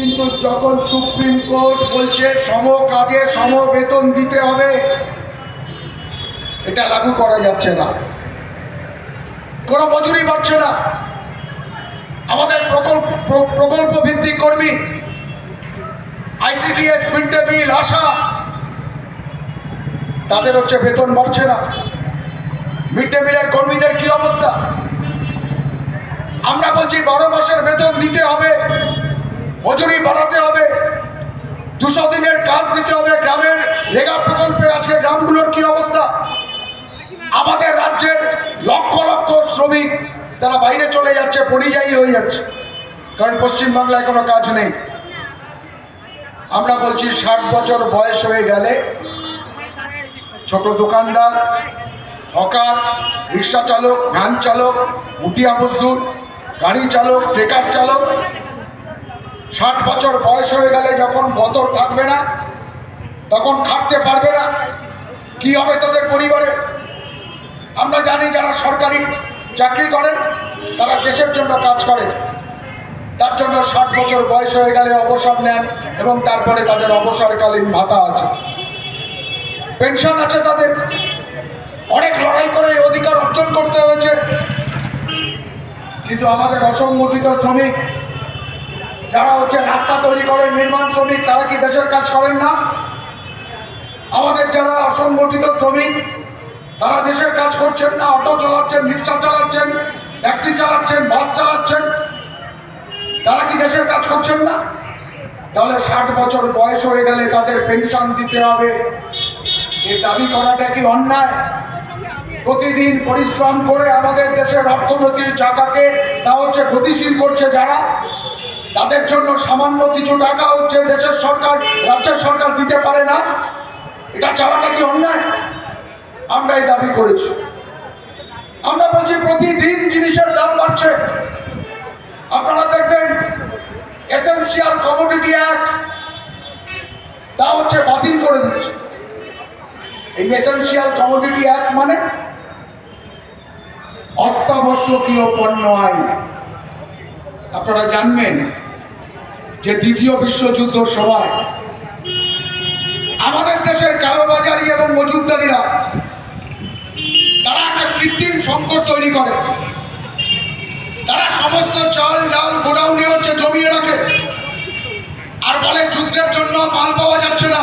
কিন্তু যখন supreme court বলছে সম কাজে সম বেতন দিতে হবে, এটা লাগু করা যাচ্ছে না। কোনো মজুরি বাড়ছে না। আমাদের প্রকল্প ভিত্তিক কর্মী, আইসিডিএস, মিড ডে মিল, আশা, তাদের হচ্ছে বেতন বাড়ছে না। মিড ডে মিলের কর্মীদের কি অবস্থা? আমরা বলছি 12 মাসের বেতন দিতে হবে, মজুরি বাড়াতে হবে, 200 দিনের কাজ দিতে হবে। গ্রামের রেগা প্রকল্পে আজকে গ্রামগুলোর কি অবস্থা? আমাদের রাজ্যের লক্ষ লক্ষ শ্রমিক তারা বাইরে চলে যাচ্ছে, পরিযায়ী হয়ে যাচ্ছে, কারণ পশ্চিমবাংলায় কোনো কাজ নেই। আমরা বলছি 60 বছর বয়স হয়ে গেলে ছোট দোকানদার, হকার, রিক্সা চালক, ভ্যান চালক, মুটিয়া মজদুর, গাড়ি চালক, ট্রেকার চালক, 60 বছর বয়স হয়ে গেলে যখন গতর থাকবে না, তখন খাটতে পারবে না, কি হবে তাদের পরিবারে? আমরা জানি যারা সরকারি চাকরি করেন তারা দেশের জন্য কাজ করেন, তার জন্য 60 বছর বয়স হয়ে গেলে অবসর নেন এবং তারপরে তাদের অবসরকালীন ভাতা আছে, পেনশন আছে তাদের। অনেক লড়াই করে এই অধিকার অর্জন করতে হয়েছে। কিন্তু আমাদের অসংগঠিত শ্রমিক যারা হচ্ছে রাস্তা তৈরি করে, নির্মাণ শ্রমিক, তারা কি দেশের কাজ করেন না? আমাদের যারা অসংগঠিত শ্রমিক তারা দেশের কাজ করছেন না? অটো চালাচ্ছেন, রিক্সা চালাচ্ছেন, ট্যাক্সি চালাচ্ছেন, বাস চালাচ্ছেন, তারা কি দেশের কাজ করছেন না? তাহলে 60 বছর বয়স হয়ে গেলে তাদের পেনশন দিতে হবে, এই দাবি করাটা কি অন্যায়? প্রতিদিন পরিশ্রম করে আমাদের দেশের অর্থনীতির চাকাকে তা হচ্ছে গতিশীল করছে যারা, তাদের জন্য সামান্য কিছু টাকা হচ্ছে দেশের সরকার, রাজ্যের সরকার দিতে পারে না, এটা চাওয়াটা কি অন্যায়? আমরা এই দাবি করেছি। আমরা বলছি প্রতিদিন জিনিসের দাম বাড়ছে। আপনারা দেখবেন এসেনশিয়াল কমোডিটি অ্যাক্ট তা হচ্ছে বাতিল করে দিচ্ছে। এই এসেনশিয়াল কমোডিটি অ্যাক্ট মানে অত্যাবশ্যকীয় পণ্য আইন। আপনারা জানবেন যে দ্বিতীয় বিশ্বযুদ্ধের সময় আমাদের দেশের কালোবাজারি এবং মজুমদারিরা তারা একটা কৃত্রিম সংকট তৈরি করে। তারা সমস্ত চাল ডাল গোডাউনে হচ্ছে জমিয়ে রাখে আর বলে যুদ্ধের জন্য মাল পাওয়া যাচ্ছে না।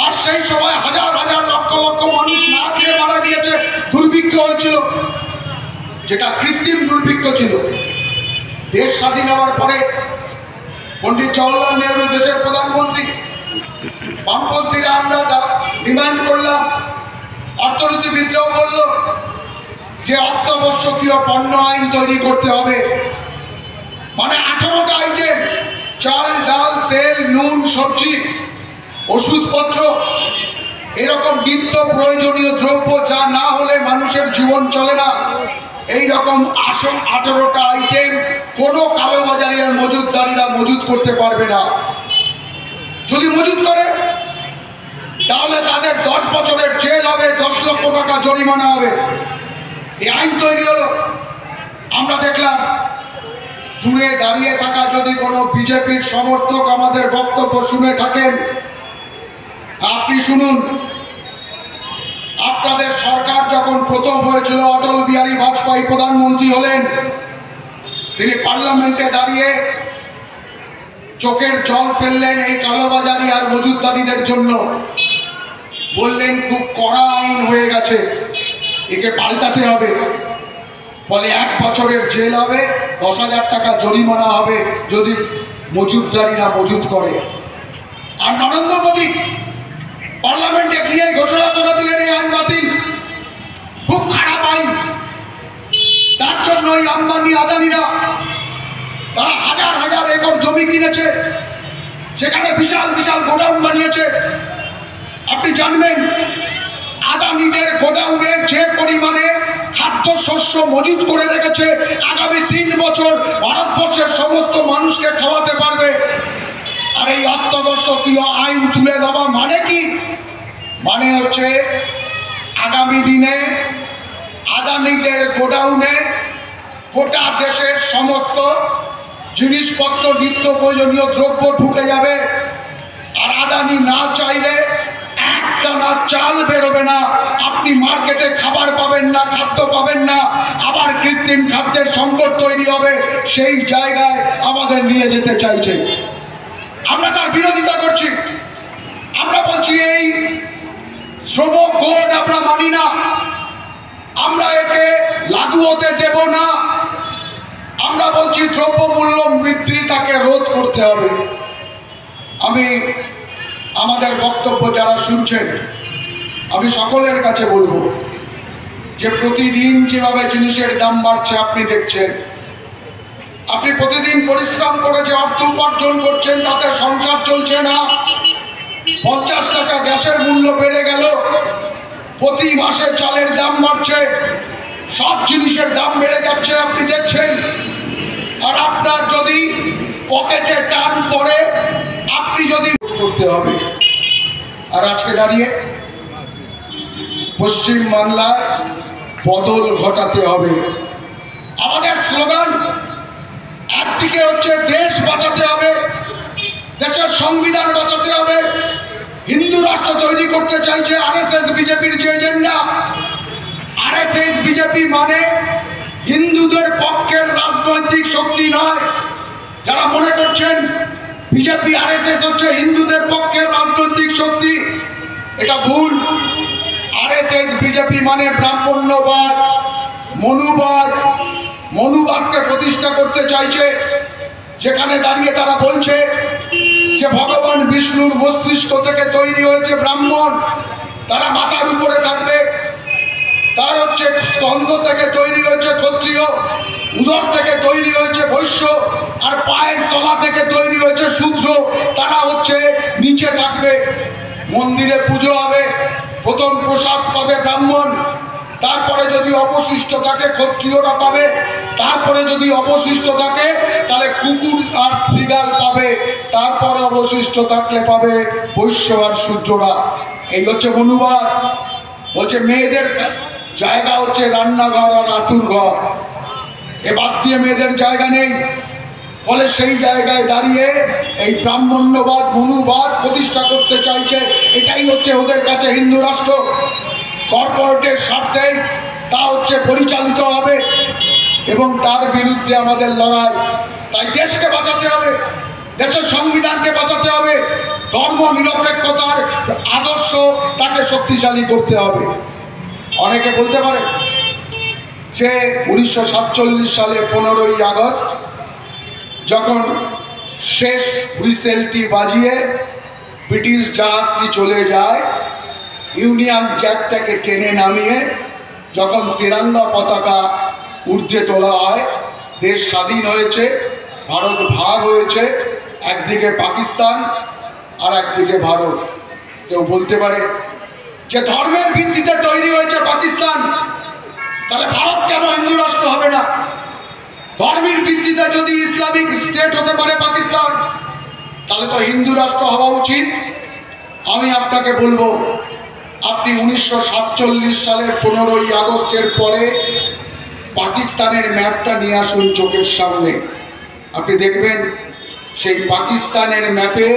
আর সেই সময় হাজার হাজার লক্ষ লক্ষ মানুষ না খেয়ে মারা গিয়েছে, দুর্ভিক্ষ হয়েছিল, যেটা কৃত্রিম দুর্ভিক্ষ ছিল। দেশ স্বাধীন হওয়ার পরে পণ্ডিত জওহরলাল নেহরু দেশের প্রধানমন্ত্রী, বামপন্থীরা আমরা ডিমান্ড করলাম, অর্থনীতিবিদরাও বলল যে অত্যাবশ্যকীয় পণ্য আইন তৈরি করতে হবে। মানে 18টা আইটেম, চাল ডাল তেল নুন সবজি ওষুধপত্র, এরকম নিত্য প্রয়োজনীয় দ্রব্য যা না হলে মানুষের জীবন চলে না, এইরকম 18টা আইটেম কোনো কালোবাজারি আর মজুতদারীরা মজুত করতে পারবে না। যদি মজুত করে তাহলে তাদের 10 বছরের জেল হবে, 10 লক্ষ টাকা জরিমানা হবে। এই আইন তৈরি হলো। আমরা দেখলাম দূরে দাঁড়িয়ে থাকা যদি কোনো বিজেপির সমর্থক আমাদের বক্তব্য শুনে থাকেন, আপনি শুনুন। আপনাদের সরকার যখন প্রথম হয়েছিল, অটল বিহারী বাজপেয়ী প্রধানমন্ত্রী হলেন, তিনি পার্লামেন্টে দাঁড়িয়ে চোখের জল ফেললেন এই কালোবাজারি আর মজুতদারীদের জন্য। বললেন খুব কড়া আইন হয়ে গেছে, একে পাল্টাতে হবে। ফলে 1 বছরের জেল হবে, 10,000 টাকা জরিমানা হবে যদি মজুতদারীরা মজুত করে। আর নরেন্দ্র মোদী পার্লামেন্টে গিয়ে ঘোষণা করে দিলেন এই আইন বাতিল, খুব খারাপ আইন। তার জন্য এই আম্বানি আদানিরা তারা হাজার হাজার একর জমি কিনেছে, সেখানে বিশাল বিশাল গোডাউন বানিয়েছে। আপনি জানবেন আদানিদের গোডাউনে যে পরিমাণে খাদ্যশস্য মজুত করে রেখেছে, আগামী 3 বছর ভারতবর্ষের সমস্ত মানুষকে খাওয়াতে পারবে। আর এই অত্যাবশ্যকীয় আইন তুলে দেওয়া মানে কি? মানে হচ্ছে আগামী দিনে আদানিদের গোডাউনে গোটা দেশের সমস্ত জিনিসপত্র নিত্য প্রয়োজনীয় দ্রব্য ঢুকে যাবে, আর আদানি না চাইলে একটানা চাল বেরোবে না, আপনি মার্কেটে খাবার পাবেন না, খাদ্য পাবেন না, আবার কৃত্রিম খাদ্যের সংকট তৈরি হবে। সেই জায়গায় আমাদের নিয়ে যেতে চাইছে, আমরা তার বিরোধিতা করছি। আমরা বলছি এই শ্রম কোড আমরা মানি না, আমরা একে লাগু হতে দেব না। আমরা বলছি দ্রব্যমূল্য বৃদ্ধি তাকে রোধ করতে হবে। আমি আমাদের বক্তব্য যারা শুনছেন, আমি সকলের কাছে বলবো যে প্রতিদিন যেভাবে জিনিসের দাম বাড়ছে আপনি দেখছেন, আপনি প্রতিদিন পরিশ্রম করে যে অর্থ উপার্জন করছেন তাতে সংসার চলছে না। 50 টাকা গ্যাসের মূল্য বেড়ে গেল, প্রতি মাসে চালের দাম বাড়ছে, সব জিনিসের দাম বেড়ে যাচ্ছে আপনি দেখছেন। আর আপনার যদি পকেটে টান পড়ে, আপনি যদি করতে হবে। আর আজকে দাঁড়িয়ে পশ্চিম বাংলায় বদল ঘটাতে হবে। আমাদের স্লোগান একদিকে হচ্ছে দেশ বাঁচাতে হবে, দেশের সংবিধান বাঁচাতে হবে। হিন্দু রাষ্ট্র তৈরি করতে চাইছে আরএসএস বিজেপির যে এজেন্ডা। আরএসএস বিজেপি মানে হিন্দুদের পক্ষের রাজনৈতিক শক্তি নয়। যারা মনে করছেন বিজেপি আরএসএস হচ্ছে হিন্দুদের পক্ষের রাজনৈতিক শক্তি, এটা ভুল। আরএসএস বিজেপি মানে ব্রাহ্মণ্যবাদ, মনুবাদ, মনুবাদকে প্রতিষ্ঠা করতে চাইছে, যেখানে দাঁড়িয়ে তারা বলছে যে ভগবান বিষ্ণুর মস্তিষ্ক থেকে তৈরি হয়েছে ব্রাহ্মণ, তারা মাথার উপরে থাকবে। তার হচ্ছে স্কন্ধ থেকে তৈরি হয়েছে ক্ষত্রিয়, উদর থেকে তৈরি হয়েছে বৈশ্য, আর পায়ের তলা থেকে তৈরি হয়েছে শূদ্র, তারা হচ্ছে নিচে থাকবে। মন্দিরে পুজো হবে, প্রথম প্রসাদ পাবে ব্রাহ্মণ, তারপরে যদি অবশিষ্ট থাকে ক্ষত্রিয়রা পাবে, তারপরে যদি অবশিষ্ট থাকে তাহলে কুকুর আর শ্রীগাল পাবে, তারপরে অবশিষ্ট থাকলে পাবে বৈশ্য আর শূদ্ররা। এই হচ্ছে মনুবাদ। বলছে মেয়েদের জায়গা হচ্ছে রান্নাঘর আর আতুর ঘর, এ বাদ দিয়ে মেয়েদের জায়গা নেই। ফলে সেই জায়গায় দাঁড়িয়ে এই ব্রাহ্মণ্যবাদ, মনুবাদ প্রতিষ্ঠা করতে চাইছে। এটাই হচ্ছে ওদের কাছে হিন্দু রাষ্ট্র। কর্পোরেটের স্বার্থে তা হচ্ছে পরিচালিত হবে এবং তার বিরুদ্ধে আমাদের লড়াই। তাই দেশকে বাঁচাতে হবে, দেশের সংবিধানকে বাঁচাতে হবে, ধর্ম নিরপেক্ষতার আদর্শ তাকে শক্তিশালী করতে হবে। অনেকে বলতে পারে যে 1947 সালে 15ই আগস্ট যখন শেষ হুইসেলটি বাজিয়ে ব্রিটিশ জাহাজটি চলে যায়, ইউনিয়ন জ্যাকটাকে টেনে নামিয়ে যখন তিরঙ্গা পতাকা ঊর্ধ্বে তোলা হয়, দেশ স্বাধীন হয়েছে, ভারত ভাগ হয়েছে, একদিকে পাকিস্তান আর একদিকে ভারত। কেউ বলতে পারে যে ধর্মের ভিত্তিতে তৈরি হয়েছে পাকিস্তান, তাহলে ভারত কেন হিন্দু রাষ্ট্র হবে না? ধর্মের ভিত্তিতে যদি ইসলামিক স্টেট হতে পারে পাকিস্তান, তাহলে তো হিন্দু রাষ্ট্র হওয়া উচিত। আমি আপনাকে বলবো, আপনি 1947 সালের 15ই আগস্টের পরে পাকিস্তানের ম্যাপটা নিয়ে আসুন চোখের সামনে, আপনি দেখবেন সেই পাকিস্তানের ম্যাপে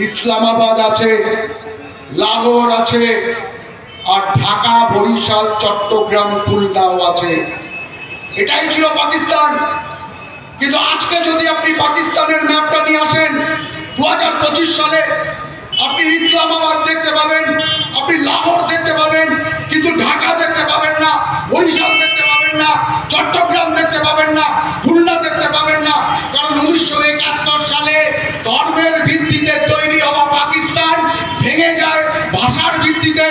ইসলামাবাদ আছে, লাহোর আছে, আর ঢাকা, বরিশাল, চট্টগ্রাম, খুলনাও আছে। এটাই ছিল পাকিস্তান। কিন্তু আজকে যদি আপনি পাকিস্তানের ম্যাপটা নিয়ে আসেন 2025 সালে, আপনি ইসলামাবাদ দেখতে পাবেন, আপনি লাহোর দেখতে পাবেন, কিন্তু ঢাকা দেখতে পাবেন না, বরিশাল দেখতে পাবেন না, চট্টগ্রাম দেখতে পাবেন না, খুলনা দেখতে পাবেন না। কারণ 1971 সালে ধর্মের ভিত্তিতে তৈরি হওয়া পাকিস্তান ভেঙে যায়, ভাষার ভিত্তিতে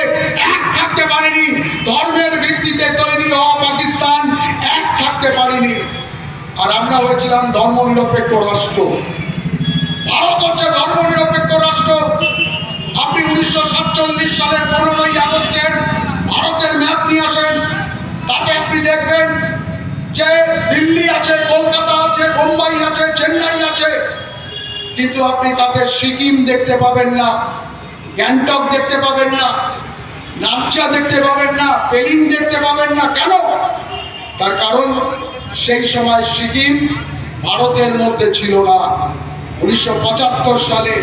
এক থাকতে পারেনি। ধর্মের ভিত্তিতে তৈরি হওয়া পাকিস্তান এক থাকতে পারেনি। আর আমরা হয়েছিলাম ধর্মনিরপেক্ষ রাষ্ট্র। ভারত হচ্ছে ধর্মনিরপেক্ষ রাষ্ট্র। আপনি 1947 সালের 15ই আগস্টের ভারতের ম্যাপ নিয়ে আসেন, তাতে আপনি দেখবেন যে দিল্লি আছে, কলকাতা আছে, বোম্বাই আছে, চেন্নাই আছে, কিন্তু আপনি তাতে সিকিম দেখতে পাবেন না, গ্যাংটক দেখতে পাবেন না, নামচা দেখতে পাবেন না, পেলিং দেখতে পাবেন না। কেন? তার কারণ সেই সময় সিকিম ভারতের মধ্যে ছিল না। 1975 সালে